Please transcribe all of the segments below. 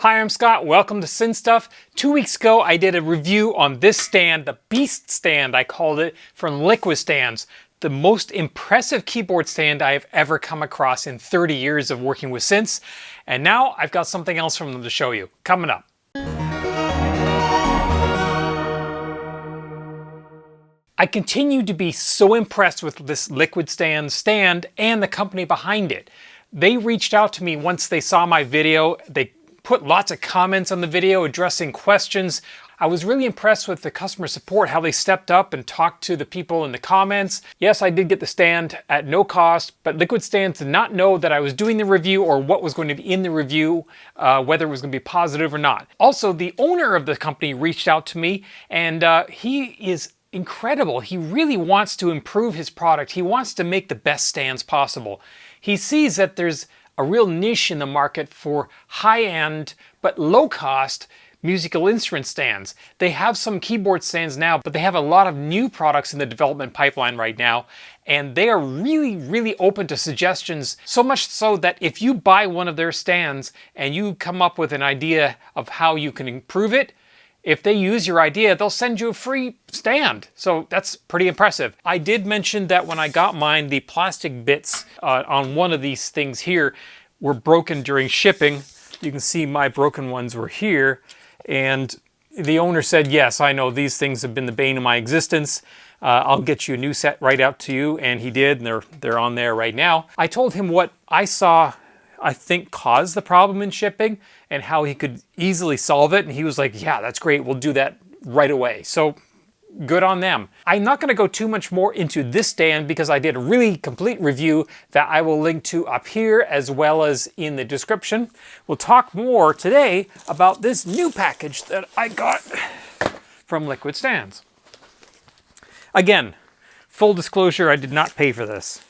Hi, I'm Scott. Welcome to Synth Stuff. 2 weeks ago, I did a review on this stand, the Beast stand, I called it, from Liquid Stands. The most impressive keyboard stand I have ever come across in 30 years of working with synths. And now I've got something else from them to show you. Coming up. I continue to be so impressed with this Liquid stand and the company behind it. They reached out to me once they saw my video. They put lots of comments on the video addressing questions. I was really impressed with the customer support, how they stepped up and talked to the people in the comments. Yes, I did get the stand at no cost, but Liquid Stands did not know that I was doing the review or what was going to be in the review, whether it was going to be positive or not. Also, the owner of the company reached out to me, and he is incredible. He really wants to improve his product. He wants to make the best stands possible. He sees that there's a real niche in the market for high-end but low-cost musical instrument stands. They have some keyboard stands now, but they have a lot of new products in the development pipeline right now, and they are really open to suggestions, so much so that if you buy one of their stands and you come up with an idea of how you can improve it, if they use your idea, they'll send you a free stand. So that's pretty impressive. I did mention that when I got mine, the plastic bits on one of these things here were broken during shipping. You can see my broken ones were here. And the owner said, yes, I know these things have been the bane of my existence. I'll get you a new set right out to you. And he did, and they're on there right now. I told him what I saw I think caused the problem in shipping and how he could easily solve it. And he was like, yeah, that's great. We'll do that right away. So good on them. I'm not going to go too much more into this stand because I did a really complete review that I will link to up here as well as in the description. We'll talk more today about this new package that I got from Liquid Stands. Again, full disclosure, I did not pay for this.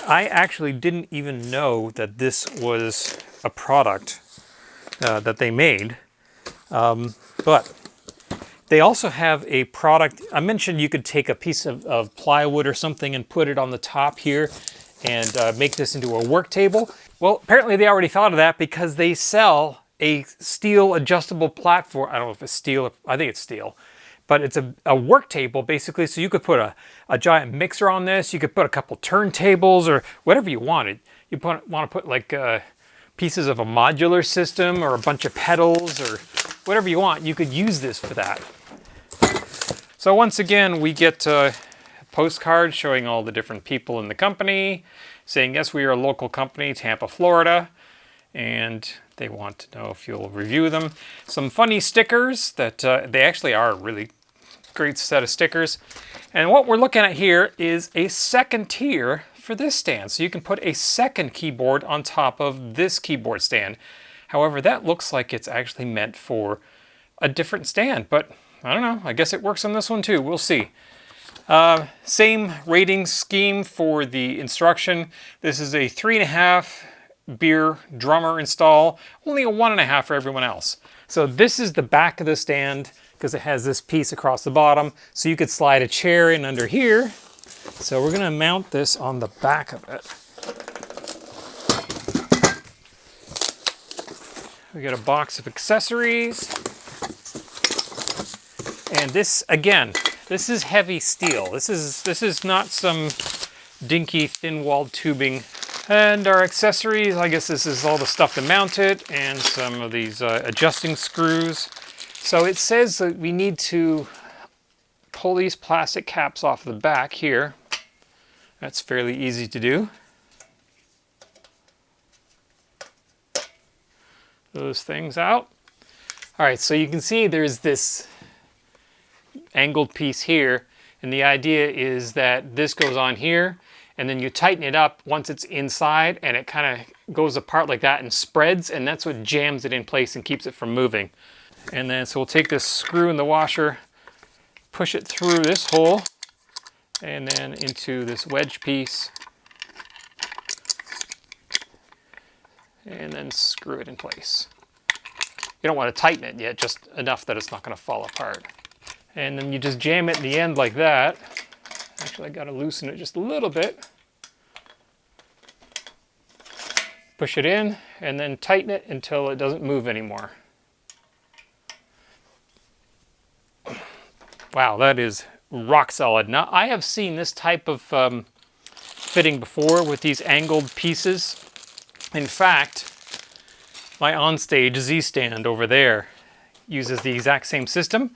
I actually didn't even know that this was a product that they made, but they also have a product. I mentioned you could take a piece of plywood or something and put it on the top here and make this into a work table. Well, apparently they already thought of that because they sell a steel adjustable platform. I don't know if it's steel, I think it's steel. But it's a work table, basically, so you could put a giant mixer on this. You could put a couple turntables or whatever you wanted. You want to put like pieces of a modular system or a bunch of pedals or whatever you want. You could use this for that. So once again, we get a postcard showing all the different people in the company, saying, yes, we are a local company, Tampa, Florida, and they want to know if you'll review them. Some funny stickers that they actually are really great set of stickers. And what we're looking at here is a second tier for this stand. So you can put a second keyboard on top of this keyboard stand. However, that looks like it's actually meant for a different stand, but I don't know. I guess it works on this one too. We'll see. Same rating scheme for the instruction. This is a 3.5 beer drummer install, only a 1.5 for everyone else. So this is the back of the stand because it has this piece across the bottom, so you could slide a chair in under here. So we're going to mount this on the back of it. We got a box of accessories, and this, again, this is heavy steel. This is not some dinky thin-walled tubing. And our accessories, I guess this is all the stuff to mount it, and some of these adjusting screws. So it says that we need to pull these plastic caps off the back here. That's fairly easy to do. Those things out. All right, so you can see there's this angled piece here, and the idea is that this goes on here, and then you tighten it up once it's inside, and it kind of goes apart like that and spreads, and that's what jams it in place and keeps it from moving. And then, so we'll take this screw in the washer, push it through this hole, and then into this wedge piece, and then screw it in place. You don't want to tighten it yet, just enough that it's not going to fall apart. And then you just jam it in the end like that. Actually, I got to loosen it just a little bit. Push it in and then tighten it until it doesn't move anymore. Wow, that is rock solid. Now, I have seen this type of fitting before with these angled pieces. In fact, my onstage Z stand over there uses the exact same system,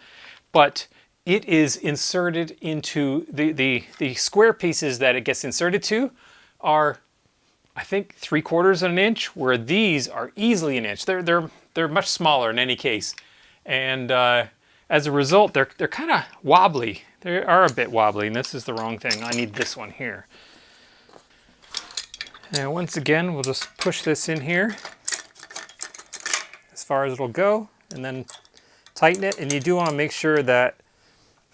but it is inserted into the square pieces that it gets inserted to are, I think, 3/4 of an inch, where these are easily an inch. They're much smaller in any case, and as a result, they're kind of wobbly. They are a bit wobbly, and this is the wrong thing. I need this one here. Now, once again, we'll just push this in here as far as it'll go, and then tighten it. And you do want to make sure that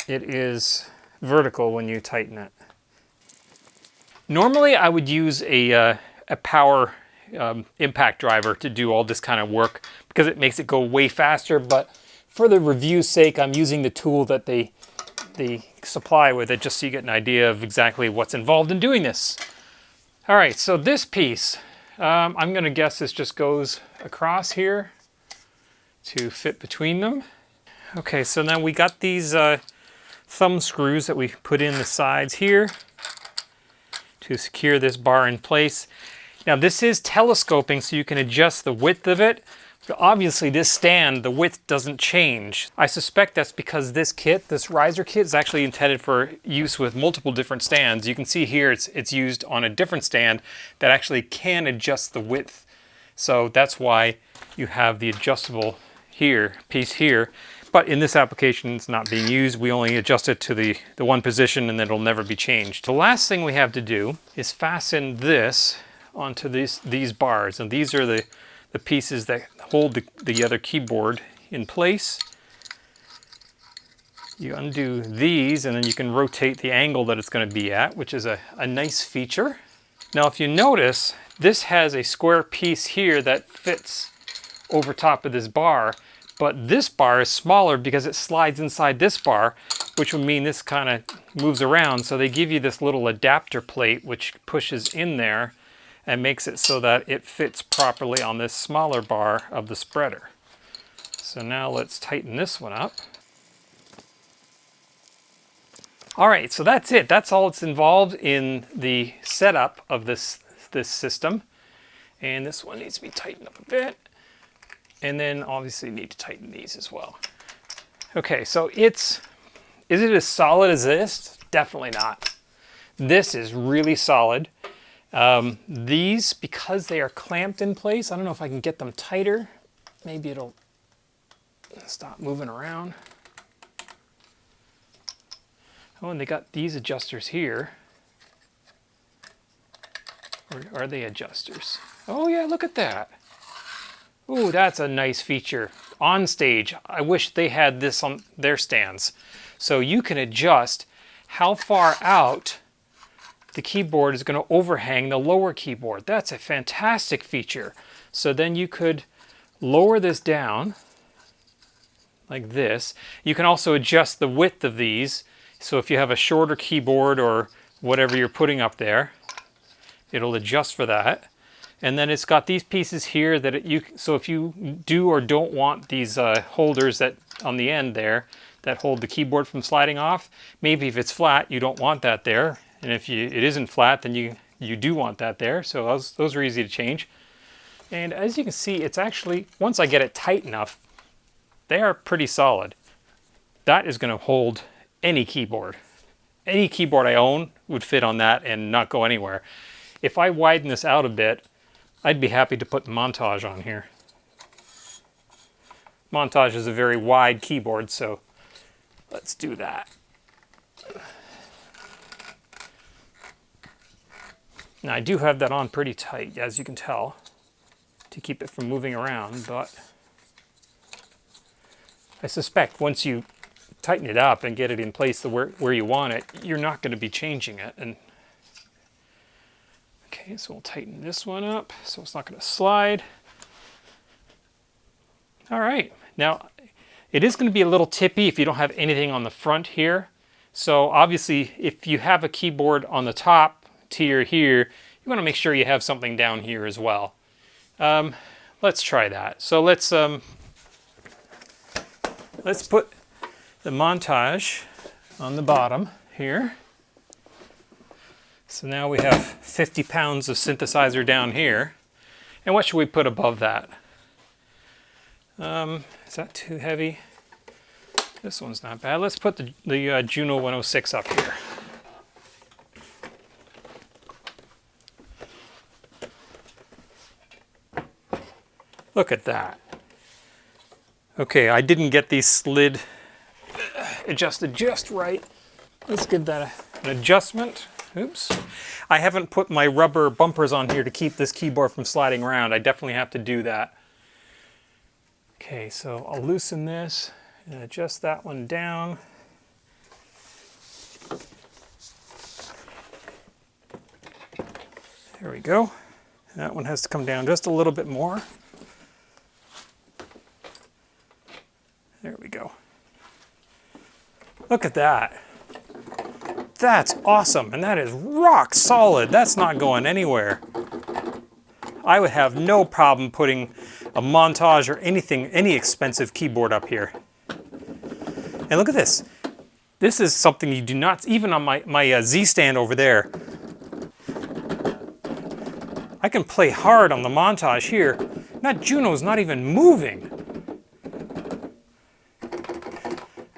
it is vertical when you tighten it. Normally, I would use a power impact driver to do all this kind of work because it makes it go way faster, but for the review's sake, I'm using the tool that they supply with it just so you get an idea of exactly what's involved in doing this. All right, so this piece, I'm going to guess this just goes across here to fit between them. Okay, so now we got these thumb screws that we put in the sides here to secure this bar in place. Now this is telescoping, so you can adjust the width of it. But obviously this stand, the width doesn't change. I suspect that's because this kit, this riser kit, is actually intended for use with multiple different stands. You can see here it's used on a different stand that actually can adjust the width. So that's why you have the adjustable piece here. But in this application, it's not being used. We only adjust it to the one position, and then it'll never be changed. The last thing we have to do is fasten this onto these bars. And these are the pieces that hold the other keyboard in place. You undo these, and then you can rotate the angle that it's going to be at, which is a nice feature. Now, if you notice, this has a square piece here that fits over top of this bar, but this bar is smaller because it slides inside this bar, which would mean this kind of moves around. So they give you this little adapter plate which pushes in there and makes it so that it fits properly on this smaller bar of the spreader. So now let's tighten this one up. All right, so that's it. That's all that's involved in the setup of this system. And this one needs to be tightened up a bit. And then obviously you need to tighten these as well. Okay, so is it as solid as this? Definitely not. This is really solid. These, because they are clamped in place, I don't know if I can get them tighter. Maybe it'll stop moving around. Oh, and they got these adjusters here. Or are they adjusters? Oh yeah, look at that. Ooh, that's a nice feature. On stage, I wish they had this on their stands. So you can adjust how far out the keyboard is going to overhang the lower keyboard. That's a fantastic feature. So then you could lower this down like this. You can also adjust the width of these. So if you have a shorter keyboard or whatever you're putting up there, it'll adjust for that. And then it's got these pieces here that so if you do or don't want these holders that on the end there that hold the keyboard from sliding off, maybe if it's flat, you don't want that there. And if it isn't flat, then you do want that there. So those are easy to change. And as you can see, it's actually, once I get it tight enough, they are pretty solid. That is going to hold any keyboard. Any keyboard I own would fit on that and not go anywhere. If I widen this out a bit, I'd be happy to put the Montage on here. Montage is a very wide keyboard, so let's do that. Now I do have that on pretty tight, as you can tell, to keep it from moving around, but I suspect once you tighten it up and get it in place where you want it, you're not going to be changing it. And okay, so we'll tighten this one up so it's not going to slide. All right, now it is going to be a little tippy if you don't have anything on the front here. So obviously if you have a keyboard on the top tier here, you want to make sure you have something down here as well. Let's try that. So let's put the montage on the bottom here. So now we have 50 pounds of synthesizer down here. And what should we put above that? Is that too heavy? This one's not bad. Let's put the Juno 106 up here. Look at that. Okay, I didn't get these slid adjusted just right. Let's give that an adjustment. Oops. I haven't put my rubber bumpers on here to keep this keyboard from sliding around. I definitely have to do that. Okay, so I'll loosen this and adjust that one down. There we go. That one has to come down just a little bit more. There we go. Look at that. That's awesome, and that is rock solid. That's not going anywhere. I would have no problem putting a montage or anything, any expensive keyboard up here. And look at this. This is something you do not, even on my Z stand over there. I can play hard on the montage here. That Juno's not even moving.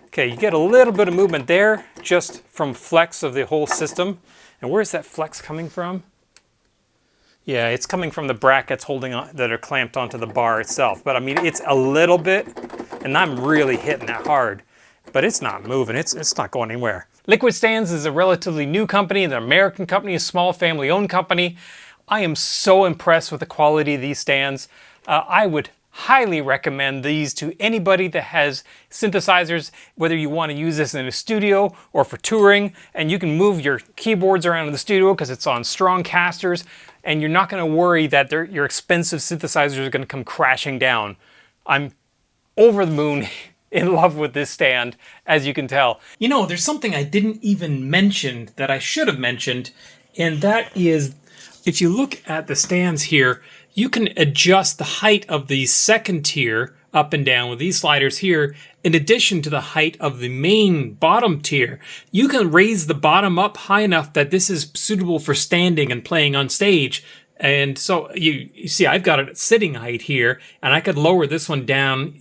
Okay, you get a little bit of movement there just from flex of the whole system. And where's that flex coming from? Yeah, it's coming from the brackets holding on, that are clamped onto the bar itself. But I mean, it's a little bit, and I'm really hitting that hard. But it's not moving, it's not going anywhere. Liquid Stands is a relatively new company, an American company, a small family-owned company. I am so impressed with the quality of these stands. I would highly recommend these to anybody that has synthesizers, whether you want to use this in a studio or for touring, and you can move your keyboards around in the studio because it's on strong casters, and you're not going to worry that your expensive synthesizers are going to come crashing down. I'm over the moon in love with this stand, as you can tell. You know, there's something I didn't even mention that I should have mentioned, and that is, if you look at the stands here, you can adjust the height of the second tier up and down with these sliders here, in addition to the height of the main bottom tier. You can raise the bottom up high enough that this is suitable for standing and playing on stage. And so you see, I've got it at sitting height here, and I could lower this one down.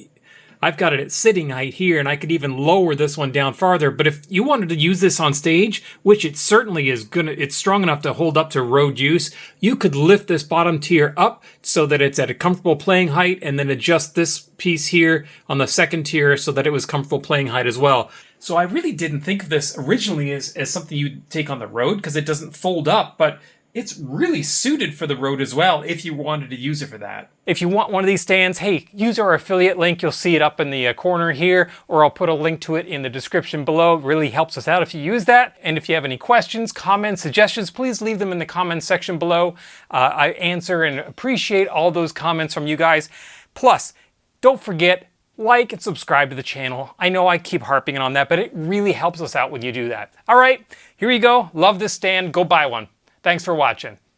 I've got it at sitting height here, and I could even lower this one down farther. But if you wanted to use this on stage, which it certainly is it's strong enough to hold up to road use, you could lift this bottom tier up so that it's at a comfortable playing height, and then adjust this piece here on the second tier so that it was comfortable playing height as well. So I really didn't think of this originally as something you'd take on the road because it doesn't fold up, but it's really suited for the road as well if you wanted to use it for that. If you want one of these stands, hey, use our affiliate link. You'll see it up in the corner here, or I'll put a link to it in the description below. It really helps us out if you use that. And if you have any questions, comments, suggestions, please leave them in the comments section below. I answer and appreciate all those comments from you guys. Plus, don't forget, like and subscribe to the channel. I know I keep harping on that, but it really helps us out when you do that. All right, here you go. Love this stand. Go buy one. Thanks for watching.